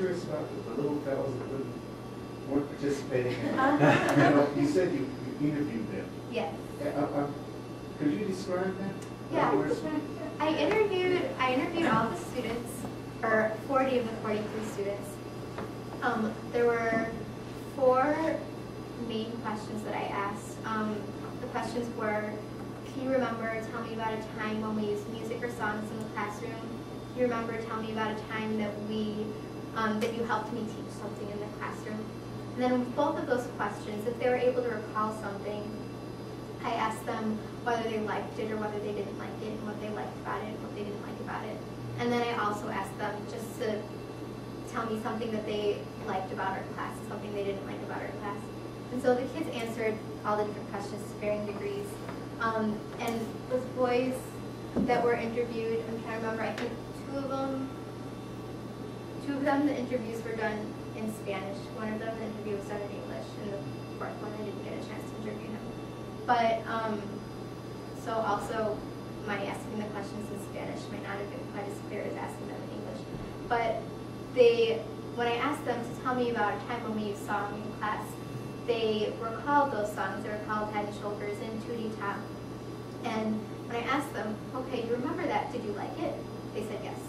curious about the little fellows that weren't participating. And, you said you interviewed them. Yes. Could you describe that? Yeah. I interviewed all the students, or 40 of the 43 students. There were 4 main questions that I asked. The questions were, can you remember, tell me about a time when we used music or songs in the classroom? Can you remember, tell me about a time that that you helped me teach something in the classroom? And then with both of those questions, if they were able to recall something, I asked them whether they liked it or whether they didn't like it, and what they liked about it and what they didn't like about it. And then I also asked them just to tell me something that they liked about our class and something they didn't like about our class. And so the kids answered all the different questions to varying degrees. And those boys that were interviewed, I'm trying to remember, I think two of them, the interviews were done in Spanish. One of them, the interview was done in English, and the 4th one, I didn't get a chance to interview him. But, so also, my asking the questions in Spanish might not have been quite as clear as asking them in English. But when I asked them to tell me about a time when we used song in class, they recalled those songs. They recalled Head and Shoulders and Tootie Top. And when I asked them, okay, you remember that, did you like it? They said yes.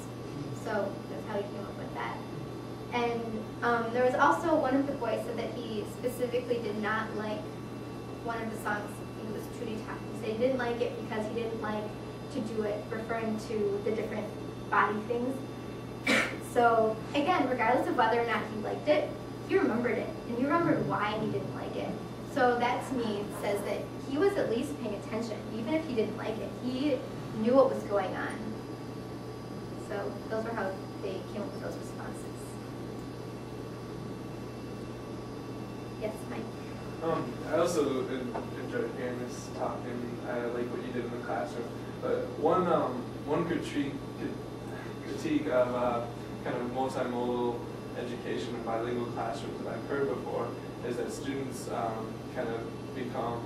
So that's how we came up with that. And there was also one of the boys said that he specifically did not like one of the songs. It was Tootie Top. He said he didn't like it because he didn't like to do it, referring to the different body things. So again, regardless of whether or not he liked it, he remembered it, and he remembered why he didn't like it. So that to me says that he was at least paying attention, even if he didn't like it. He knew what was going on. So those were how they came up with those responses. Yes, Mike? I also enjoyed hearing this talk, and I like what you did in the classroom. But one critique of kind of multimodal education and bilingual classrooms that I've heard before is that students kind of become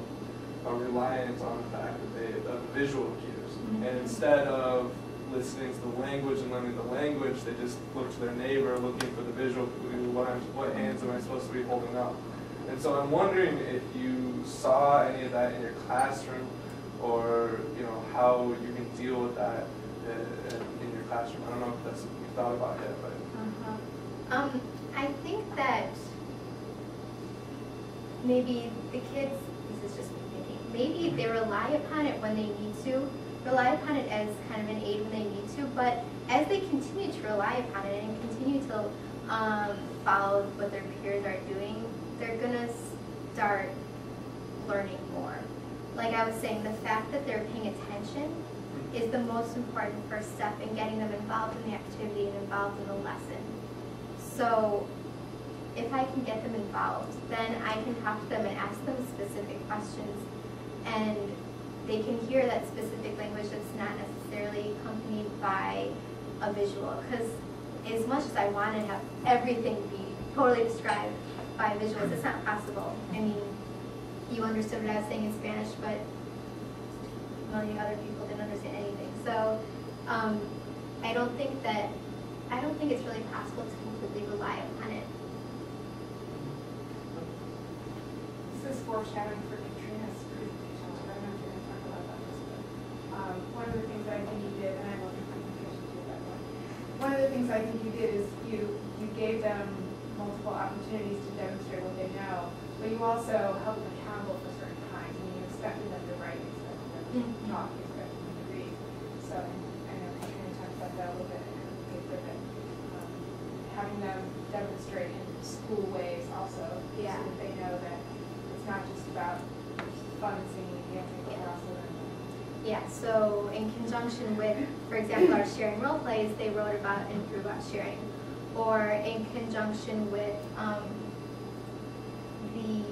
reliant on the fact that of visual cues. Mm-hmm. And instead of listening to the language and learning the language, they just look to their neighbor looking for the visual clue, what hands am I supposed to be holding up? And so I'm wondering if you saw any of that in your classroom, or how you can deal with that in your classroom. I don't know if that's something you've thought about yet, but. I think that maybe the kids, this is just me thinking, maybe they rely upon it when they need to, rely upon it as kind of an aid when they need to, but as they continue to rely upon it and continue to follow what their peers are doing, they're going to start learning more. Like I was saying, the fact that they're paying attention is the most important first step in getting them involved in the activity and involved in the lesson. So if I can get them involved, then I can talk to them and ask them specific questions, and they can hear that specific language that's not necessarily accompanied by a visual. Because as much as I want to have everything be totally described by visuals, it's not possible. I mean, you understood what I was saying in Spanish, but a million other people didn't understand anything. So I don't think it's really possible to completely rely upon it. This is foreshadowing for Katrina's presentation, so I don't know if you're going to talk about that this bit. One of the things I think you did, and I love your presentation too, by the way. One of the things I think you did is you gave them multiple opportunities to demonstrate what they know, but you also held them accountable for certain times. I mean, you expected them to write, you expected them to talk, you expected them to read. So I know Katrina talked about that a little bit in her paper, but having them demonstrate in school ways also, so that they know that it's not just about fun and singing and dancing, but we're also learning. Yeah, so in conjunction with, for example, our sharing role plays, they wrote about and drew about sharing. Or in conjunction with the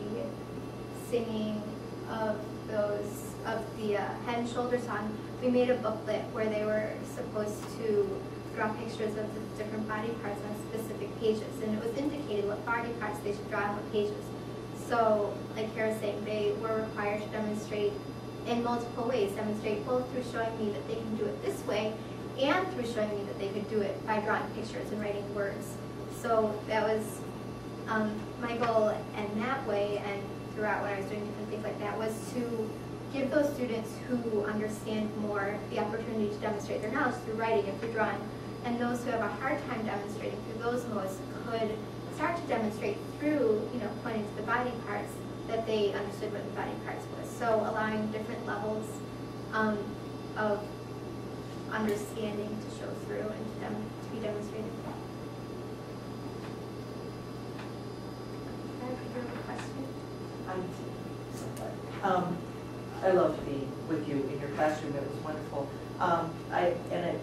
singing of the Head and Shoulders song, we made a booklet where they were supposed to draw pictures of the different body parts on specific pages, and it was indicated what body parts they should draw on the pages. So, like Kara was saying, they were required to demonstrate in multiple ways, demonstrate both through showing me that they can do it this way, and through showing me that they could do it by drawing pictures and writing words. So that was my goal in that way, and throughout when I was doing different things like that, was to give those students who understand more the opportunity to demonstrate their knowledge through writing and through drawing. And those who have a hard time demonstrating through those modes could start to demonstrate through, pointing to the body parts, that they understood what the body parts was. So allowing different levels of understanding to show through and to be demonstrated. I love to be with you in your classroom. It was wonderful. And it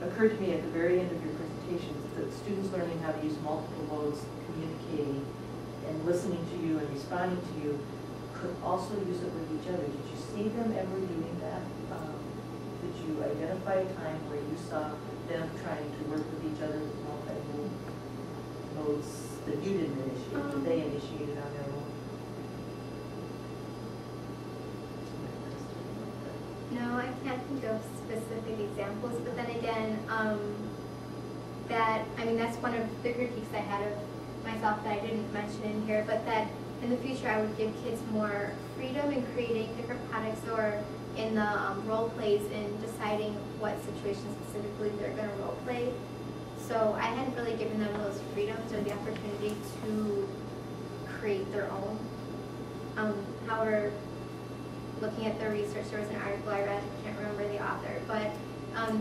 occurred to me at the very end of your presentations that students learning how to use multiple modes, communicating and listening to you and responding to you, could also use it with each other. Did you see them ever doing that? Did you identify a time where you saw them trying to work with each other with multiple modes that you didn't initiate? Did they initiate it on their own? No, I can't think of specific examples, but then again, that's one of the critiques I had of myself that I didn't mention in here, but that in the future I would give kids more freedom in creating different products, or in the role plays in deciding what situations specifically they're going to role play. So I hadn't really given them those freedoms or the opportunity to create their own. However, looking at the research, there was an article I read, I can't remember the author, but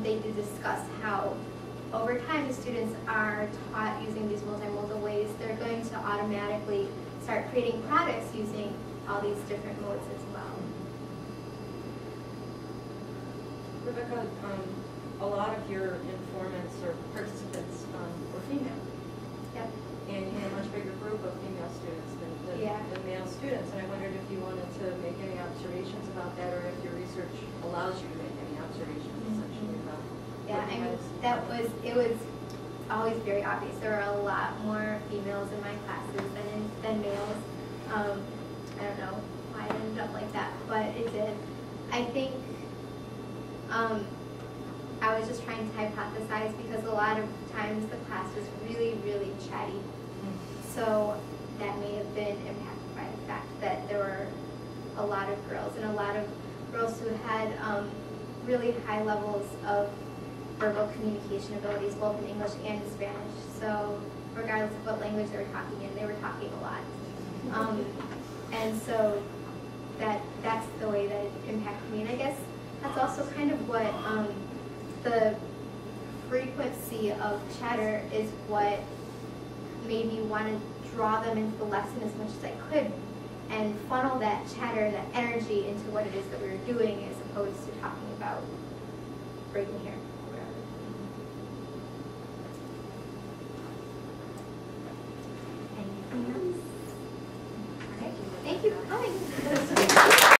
they did discuss how over time the students are taught using these multimodal ways, they're going to automatically start creating products using all these different modes as well. Rebecca, a lot of your informants or participants were female. Yep. And you had a much bigger group of female students than male students. And I wondered if you wanted to make any observations about that, or if your research allows you to make any observations essentially about. Yeah, I mean, it was always very obvious. There were a lot more females in my classes than males. I don't know why it ended up like that, but it did. I think I was just trying to hypothesize, because a lot of times the class was really, really chatty. So that may have been impacted by the fact that there were a lot of girls, and a lot of girls who had really high levels of verbal communication abilities, both in English and in Spanish. So regardless of what language they were talking in, they were talking a lot. And so that's the way that it impacted me. And I guess that's also kind of what the frequency of chatter is what made me want to draw them into the lesson as much as I could, and funnel that chatter and that energy into what it is that we were doing, as opposed to talking about breaking here.